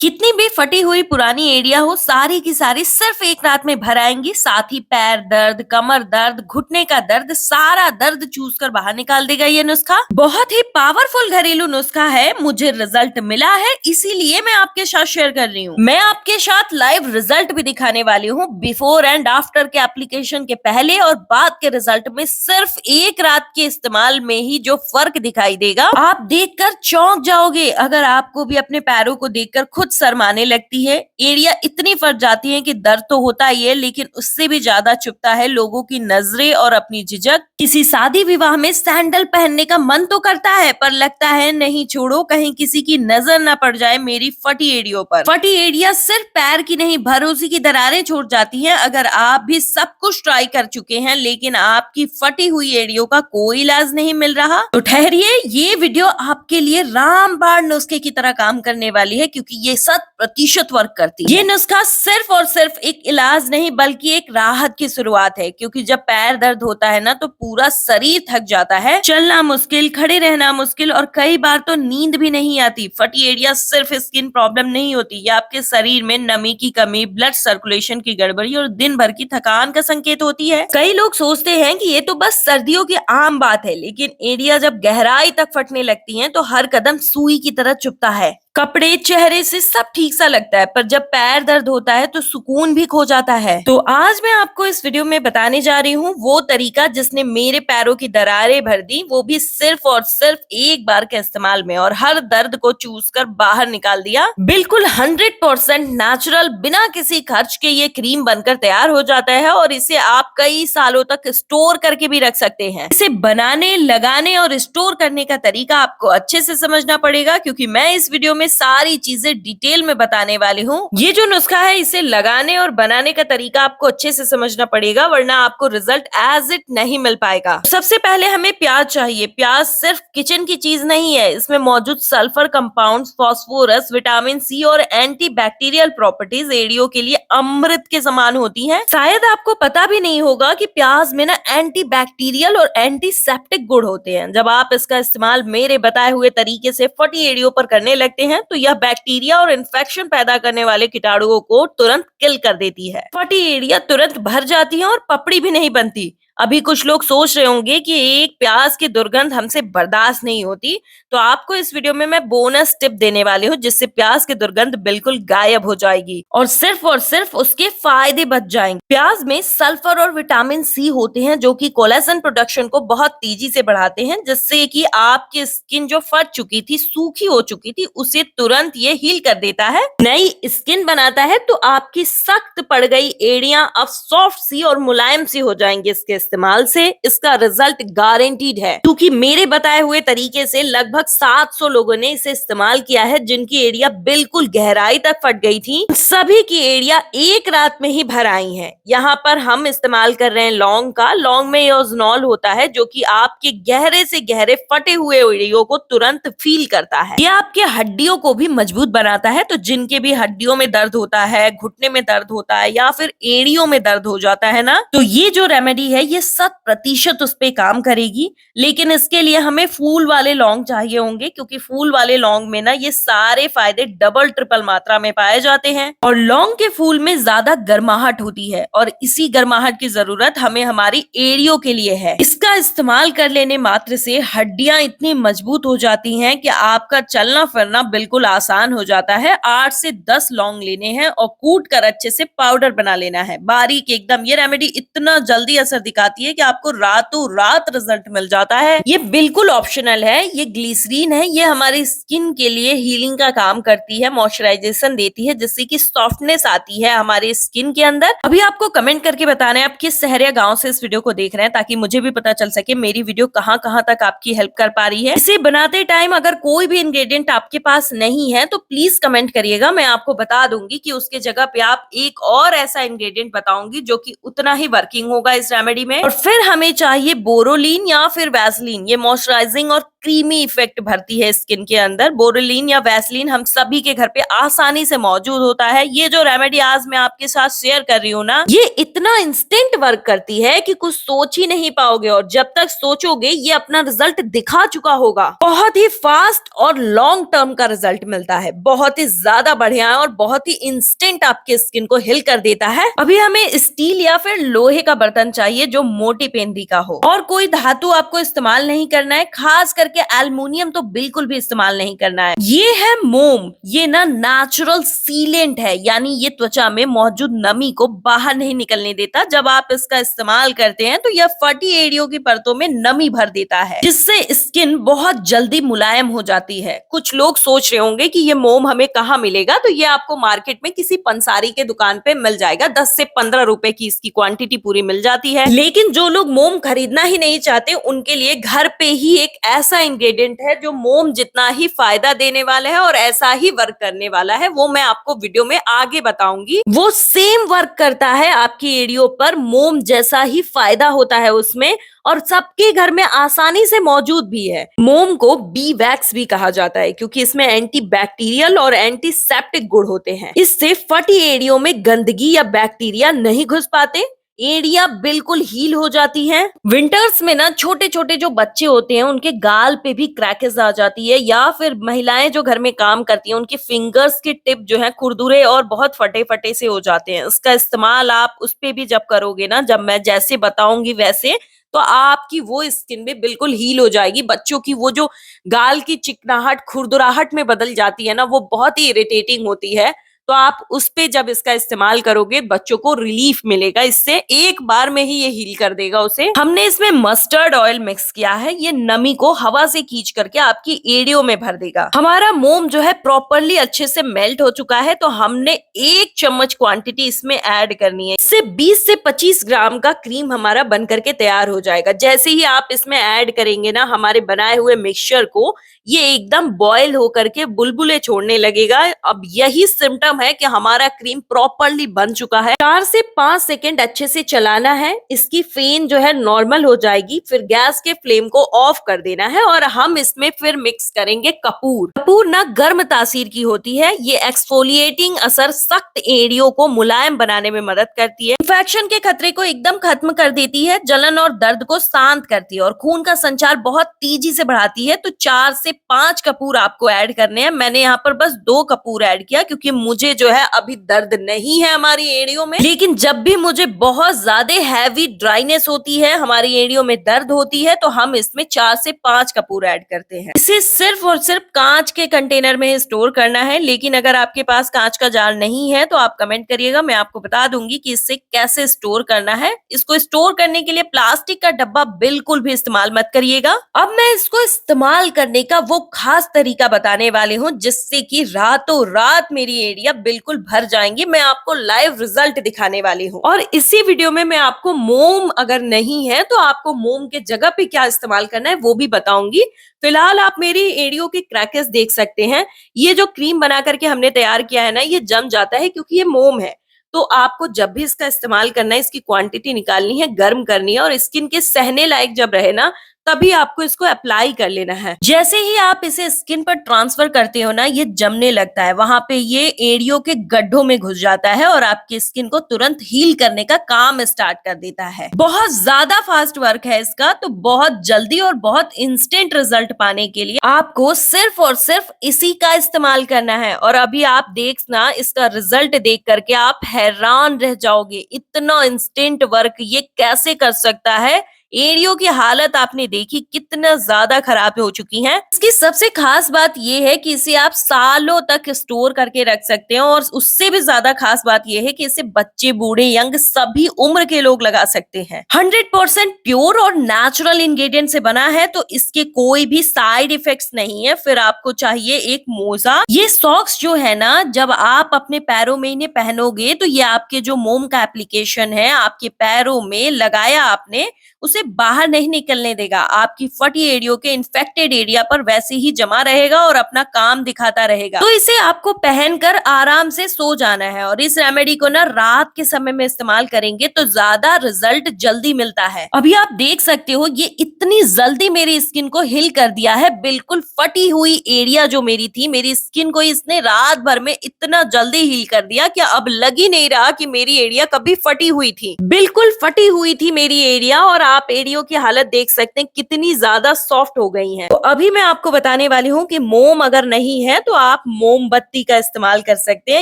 कितनी भी फटी हुई पुरानी एड़िया हो, सारी की सारी सिर्फ एक रात में भर आएंगी। साथ ही पैर दर्द, कमर दर्द, घुटने का दर्द, सारा दर्द चूस कर बाहर निकाल देगा ये नुस्खा। बहुत ही पावरफुल घरेलू नुस्खा है, मुझे रिजल्ट मिला है, इसीलिए मैं आपके साथ शेयर कर रही हूँ। मैं आपके साथ लाइव रिजल्ट भी दिखाने वाली हूँ, बिफोर एंड आफ्टर के एप्लीकेशन के पहले और बाद के रिजल्ट में सिर्फ एक रात के इस्तेमाल में ही जो फर्क दिखाई देगा, आप देखकर चौंक जाओगे। अगर आपको भी अपने पैरों को देखकर खुद शर्माने लगती है, एड़िया इतनी फट जाती है कि दर्द तो होता ही है, लेकिन उससे भी ज्यादा चुभता है लोगों की नजरें और अपनी झिझक। किसी शादी विवाह में सैंडल पहनने का मन तो करता है, पर लगता है नहीं छोड़ो, कहीं किसी की नजर न पड़ जाए मेरी फटी एड़ियों पर। फटी एड़िया सिर्फ पैर की नहीं, भरोसे की दरारें छोड़ जाती हैं। अगर आप भी सब कुछ ट्राई कर चुके हैं लेकिन आपकी फटी हुई एड़ियों का कोई इलाज नहीं मिल रहा, तो ठहरिए, ये वीडियो आपके लिए रामबाण नुस्खे की तरह काम करने वाली है, क्योंकि ये 100% वर्क करती है। ये नुस्खा सिर्फ और सिर्फ एक इलाज नहीं बल्कि एक राहत की शुरुआत है, क्योंकि जब पैर दर्द होता है ना तो पूरा शरीर थक जाता है, चलना मुश्किल, खड़े रहना मुश्किल और कई बार तो नींद भी नहीं आती। फटी एड़िया सिर्फ स्किन प्रॉब्लम नहीं होती, ये आपके शरीर में नमी की कमी, ब्लड सर्कुलेशन की गड़बड़ी और दिन भर की थकान का संकेत होती है। कई लोग सोचते हैं कि ये तो बस सर्दियों की आम बात है, लेकिन एड़िया जब गहराई तक फटने लगती हैं तो हर कदम सुई की तरह चुभता है। कपड़े, चेहरे से सब ठीक सा लगता है, पर जब पैर दर्द होता है तो सुकून भी खो जाता है। तो आज मैं आपको इस वीडियो में बताने जा रही हूँ वो तरीका जिसने मेरे पैरों की दरारें भर दी, वो भी सिर्फ और सिर्फ एक बार के इस्तेमाल में, और हर दर्द को चूस कर बाहर निकाल दिया। बिल्कुल 100% नेचुरल, बिना किसी खर्च के ये क्रीम बनकर तैयार हो जाता है और इसे आप कई सालों तक स्टोर करके भी रख सकते हैं। इसे बनाने, लगाने और स्टोर करने का तरीका आपको अच्छे से समझना पड़ेगा, क्योंकि मैं इस वीडियो में सारी चीजें डिटेल में बताने वाली हूँ। ये जो नुस्खा है, इसे लगाने और बनाने का तरीका आपको अच्छे से समझना पड़ेगा, वरना आपको रिजल्ट एज इट नहीं मिल पाएगा। सबसे पहले हमें प्याज चाहिए। प्याज सिर्फ किचन की चीज नहीं है, इसमें मौजूद sulphur compounds, phosphorus, vitamin C और एंटी बैक्टीरियल प्रॉपर्टीज एड़ियों के लिए अमृत के समान होती हैं। शायद आपको पता भी नहीं होगा कि प्याज में ना एंटी बैक्टीरियल और एंटीसेप्टिक गुण होते हैं। जब आप इसका इस्तेमाल मेरे बताए हुए तरीके से फटी एड़ियों पर करने लगते हैं तो यह बैक्टीरिया और इन्फेक्शन पैदा करने वाले कीटाणुओं को तुरंत किल कर देती है। फटी एड़िया तुरंत भर जाती है और पपड़ी भी नहीं बनती। अभी कुछ लोग सोच रहे होंगे कि एक प्याज की दुर्गंध हमसे बर्दाश्त नहीं होती, तो आपको इस वीडियो में मैं बोनस टिप देने वाली हूँ, जिससे प्याज की दुर्गंध बिल्कुल गायब हो जाएगी और सिर्फ उसके फायदे बच जाएंगे। प्याज में सल्फर और विटामिन सी होते हैं, जो कि कोलेजन प्रोडक्शन को बहुत तेजी से बढ़ाते हैं, जिससे कि आपकी स्किन जो फट चुकी थी, सूखी हो चुकी थी, उसे तुरंत ये हील कर देता है, नई स्किन बनाता है। तो आपकी सख्त पड़ गई एड़ियां अब सॉफ्ट सी और मुलायम सी हो जाएंगी इसके इस्तेमाल से। इसका रिजल्ट गारंटीड है, क्योंकि मेरे बताए हुए तरीके से लगभग 700 लोगों ने इसे इस्तेमाल किया है, जिनकी एड़िया बिल्कुल गहराई तक फट गई थी। सभी की एड़िया एक रात में ही भर आई हैं। यहाँ पर हम इस्तेमाल कर रहे हैं लौंग का। लौंग में योजनॉल होता है, जो कि आपके गहरे से गहरे फटे हुए एड़ियों को तुरंत फील करता है। यह आपके हड्डियों को भी मजबूत बनाता है। तो जिनके भी हड्डियों में दर्द होता है, घुटने में दर्द होता है या फिर एड़ियों में दर्द हो जाता है ना, तो ये जो रेमेडी है ये 100% उस पे काम करेगी। लेकिन इसके लिए हमें फूल वाले लौंग चाहिए होंगे, क्योंकि फूल वाले लौंग में ना ये सारे फायदे डबल ट्रिपल मात्रा में पाए जाते हैं। और लौंग के फूल में ज्यादा गर्माहट होती है, और इसी गर्माहट की जरूरत हमें हमारी एड़ियों के लिए है। इसका इस्तेमाल कर लेने मात्र से हड्डियां इतनी मजबूत हो जाती हैं कि आपका चलना फिरना बिल्कुल आसान हो जाता है। 8 से 10 लौंग लेने हैं और कूट कर अच्छे से पाउडर बना लेना है, बारीक एकदम। ये रेमेडी इतना जल्दी असर दिखाती है कि आपको रातों रात रिजल्ट मिल जाता है। ये बिल्कुल ऑप्शनल है, ये ग्लिसरीन है, ये हमारी स्किन के लिए हीलिंग का काम करती है, मॉइस्चराइजेशन देती है, जिससे कि सॉफ्टनेस आती है हमारे स्किन के अंदर। अभी आपको कमेंट करके बताना है आप किस शहर या गांव से इस वीडियो को देख रहे हैं, ताकि मुझे भी पता चल सके मेरी वीडियो कहां कहां तक आपकी हेल्प कर पा रही है। इसे बनाते टाइम अगर कोई भी इंग्रेडिएंट आपके पास नहीं है तो प्लीज कमेंट करिएगा, मैं आपको बता दूंगी कि उसके जगह पे आप एक और ऐसा इंग्रेडिएंट बताऊंगी जो कि उतना ही वर्किंग होगा इस रेमेडी में। में। और फिर हमें चाहिए बोरोलिन या फिर वैसलीन। ये मॉइस्चराइजिंग और क्रीमी इफेक्ट भरती है स्किन के अंदर। बोरोलिन या वैसलीन हम सभी के घर पे आसानी से मौजूद होता है। ये जो रेमेडी आज मैं आपके साथ शेयर कर रही हूँ ना, ये इतना इंस्टेंट वर्क करती है कि कुछ सोच ही नहीं पाओगे, और जब तक सोचोगे ये अपना रिजल्ट दिखा चुका होगा। बहुत ही फास्ट और लॉन्ग टर्म का रिजल्ट मिलता है, बहुत ही ज्यादा बढ़िया है और बहुत ही इंस्टेंट आपके स्किन को हिल कर देता है। अभी हमें स्टील या फिर लोहे का बर्तन चाहिए जो मोटी पेंदी का हो, और कोई धातु आपको इस्तेमाल नहीं करना है, खास करके एल्युमिनियम तो बिल्कुल भी इस्तेमाल नहीं करना है। ये है मोम। ये ना नेचुरल सीलेंट है, यानी ये त्वचा में मौजूद नमी को बाहर नहीं निकलने देता। जब आप इसका इस्तेमाल करते हैं तो यह फटी एड़ियों की परतों में नमी भर देता है, जिससे स्किन बहुत जल्दी मुलायम हो जाती है। कुछ लोग सोच रहे होंगे कि ये मोम हमें कहाँ मिलेगा, तो ये आपको मार्केट में किसी पंसारी के दुकान पे मिल जाएगा। 10 से 15 रुपए की इसकी क्वांटिटी पूरी मिल जाती है। लेकिन जो लोग मोम खरीदना ही नहीं चाहते, उनके लिए घर पे ही एक ऐसा इंग्रेडिएंट है जो मोम जितना ही फायदा देने वाला है और ऐसा ही वर्क करने वाला है। वो मैं आपको वीडियो में आगे बताऊंगी। वो सेम वर्क करता है आपकी एड़ियों पर, मोम जैसा ही फायदा होता है उसमें, और सबके घर में आसानी से मौजूद भी है। मोम को बी वैक्स भी कहा जाता है, क्योंकि इसमें एंटी बैक्टीरियल और एंटीसेप्टिक गुण होते हैं। इससे फटी एड़ियों में गंदगी या बैक्टीरिया नहीं घुस पाते, एड़ियां बिल्कुल हील हो जाती हैं। विंटर्स में ना छोटे छोटे जो बच्चे होते हैं उनके गाल पे भी क्रैकेस आ जाती है, या फिर महिलाएं जो घर में काम करती हैं उनके फिंगर्स के टिप जो है खुरदुरे और बहुत फटे फटे से हो जाते हैं। इसका इस्तेमाल आप उस पे भी जब करोगे ना, जब मैं जैसे बताऊंगी वैसे, तो आपकी वो स्किन भी बिल्कुल हील हो जाएगी। बच्चों की वो जो गाल की चिकनाहट खुरदुराहट में बदल जाती है ना, वो बहुत ही इरिटेटिंग होती है। तो आप उस पे जब इसका इस्तेमाल करोगे बच्चों को रिलीफ मिलेगा, इससे एक बार में ही ये हील कर देगा उसे। हमने इसमें मस्टर्ड ऑयल मिक्स किया है, ये नमी को हवा से खींच करके आपकी एड़ियों में भर देगा। हमारा मोम जो है प्रॉपरली अच्छे से मेल्ट हो चुका है, तो हमने 1 चम्मच क्वांटिटी इसमें ऐड करनी है। इससे 20 से 25 ग्राम का क्रीम हमारा बन करके तैयार हो जाएगा। जैसे ही आप इसमें ऐड करेंगे ना हमारे बनाए हुए मिक्सचर को, ये एकदम बॉयल होकर के बुलबुले छोड़ने लगेगा। अब यही सिम्टम है कि हमारा क्रीम प्रॉपरली बन चुका है। 4 से 5 सेकंड अच्छे से चलाना है, इसकी फेन जो है नॉर्मल हो जाएगी। फिर गैस के फ्लेम को ऑफ कर देना है और हम इसमें फिर मिक्स करेंगे कपूर। कपूर ना गर्म तासीर की होती है, ये एक्सफोलिएटिंग असर सख्त एड़ियों को मुलायम बनाने में मदद करती है, इन्फेक्शन के खतरे को एकदम खत्म कर देती है, जलन और दर्द को शांत करती है और खून का संचार बहुत तेजी से बढ़ाती है। तो 4 से 5 कपूर आपको ऐड करने हैं। मैंने यहाँ पर बस 2 कपूर ऐड किया, क्योंकि मुझे जो है अभी दर्द नहीं है हमारी एड़ियों में। लेकिन जब भी मुझे बहुत ज्यादा हैवी ड्राइनेस होती है, हमारी एड़ियों में दर्द होती है, तो हम इसमें 4 से 5 कपूर ऐड करते हैं। इसे सिर्फ और सिर्फ कांच के कंटेनर में स्टोर करना है। लेकिन अगर आपके पास कांच का जार नहीं है तो आप कमेंट करिएगा, मैं आपको बता दूंगी कि इससे कैसे स्टोर करना है। इसको स्टोर करने के लिए प्लास्टिक का डब्बा बिल्कुल भी इस्तेमाल मत करिएगा। अब मैं इसको इस्तेमाल करने का वो खास तरीका बताने वाली हूँ जिससे कि रातों रात मेरी एड़ियां बिल्कुल भर जाएंगी। मैं आपको लाइव रिजल्ट दिखाने वाली हूँ, और इसी वीडियो में मैं आपको मोम अगर नहीं है तो आपको मोम के जगह पे क्या इस्तेमाल करना है वो भी बताऊंगी। फिलहाल आप मेरी एड़ियों के क्रैकेस देख सकते हैं। ये जो क्रीम बना करके हमने तैयार किया है ना, ये जम जाता है क्योंकि ये मोम है। तो आपको जब भी इसका इस्तेमाल करना है, इसकी क्वांटिटी निकालनी है, गर्म करनी है, और स्किन के सहने लायक जब रहे ना, तभी आपको इसको अप्लाई कर लेना है। जैसे ही आप इसे स्किन पर ट्रांसफर करते हो ना, ये जमने लगता है, वहां पे ये एड़ियों के गड्ढों में घुस जाता है और आपकी स्किन को तुरंत हील करने का काम स्टार्ट कर देता है। बहुत ज्यादा फास्ट वर्क है इसका, तो बहुत जल्दी और बहुत इंस्टेंट रिजल्ट पाने के लिए आपको सिर्फ और सिर्फ इसी का इस्तेमाल करना है। और अभी आप देखना, इसका रिजल्ट देख करके आप हैरान रह जाओगे, इतना इंस्टेंट वर्क ये कैसे कर सकता है। एड़ियों की हालत आपने देखी कितना ज्यादा खराब हो चुकी हैं। इसकी सबसे खास बात यह है कि इसे आप सालों तक स्टोर करके रख सकते हैं, और उससे भी ज्यादा खास बात यह है कि इसे बच्चे, बूढ़े, यंग सभी उम्र के लोग लगा सकते हैं। 100% प्योर और नेचुरल इंग्रेडिएंट से बना है, तो इसके कोई भी साइड इफेक्ट्स नहीं है। फिर आपको चाहिए एक मोजा। ये सॉक्स जो है ना, जब आप अपने पैरों में इन्हें पहनोगे तो ये आपके जो मोम का एप्लीकेशन है आपके पैरों में लगाया आपने, उसे बाहर नहीं निकलने देगा। आपकी फटी एड़ियों के इन्फेक्टेड एरिया पर वैसे ही जमा रहेगा और अपना काम दिखाता रहेगा। तो इसे आपको पहनकर आराम से सो जाना है और इस रेमेडी को ना रात के समय में इस्तेमाल करेंगे तो ज्यादा रिजल्ट जल्दी मिलता है। अभी आप देख सकते हो ये इतनी जल्दी मेरी स्किन को हिल कर दिया है। बिल्कुल फटी हुई एरिया जो मेरी थी, मेरी स्किन को इसने रात भर में इतना जल्दी हील कर दिया कि अब लग ही नहीं रहा कि मेरी एरिया कभी फटी हुई थी। बिल्कुल फटी हुई थी मेरी एरिया और आप एरियो की हालत देख सकते हैं कितनी ज्यादा सॉफ्ट हो गई है। तो अभी मैं आपको बताने वाली हूँ कि मोम अगर नहीं है तो आप मोमबत्ती का इस्तेमाल कर सकते हैं।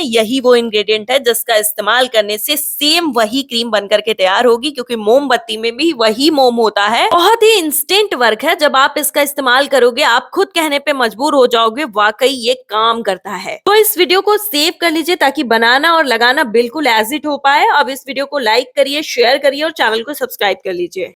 यही वो इंग्रेडिएंट है जिसका इस्तेमाल करने से सेम वही क्रीम बनकर के तैयार होगी, क्योंकि मोमबत्ती में भी वही मोम होता है। बहुत ही इंस्टेंट वर्क है। जब आप इसका इस्तेमाल करोगे आप खुद कहने पे मजबूर हो जाओगे वाकई ये काम करता है। तो इस वीडियो को सेव कर लीजिए ताकि बनाना और लगाना बिल्कुल एज इट हो पाए। अब इस वीडियो को लाइक करिए, शेयर करिए और चैनल को सब्सक्राइब कर लीजिए।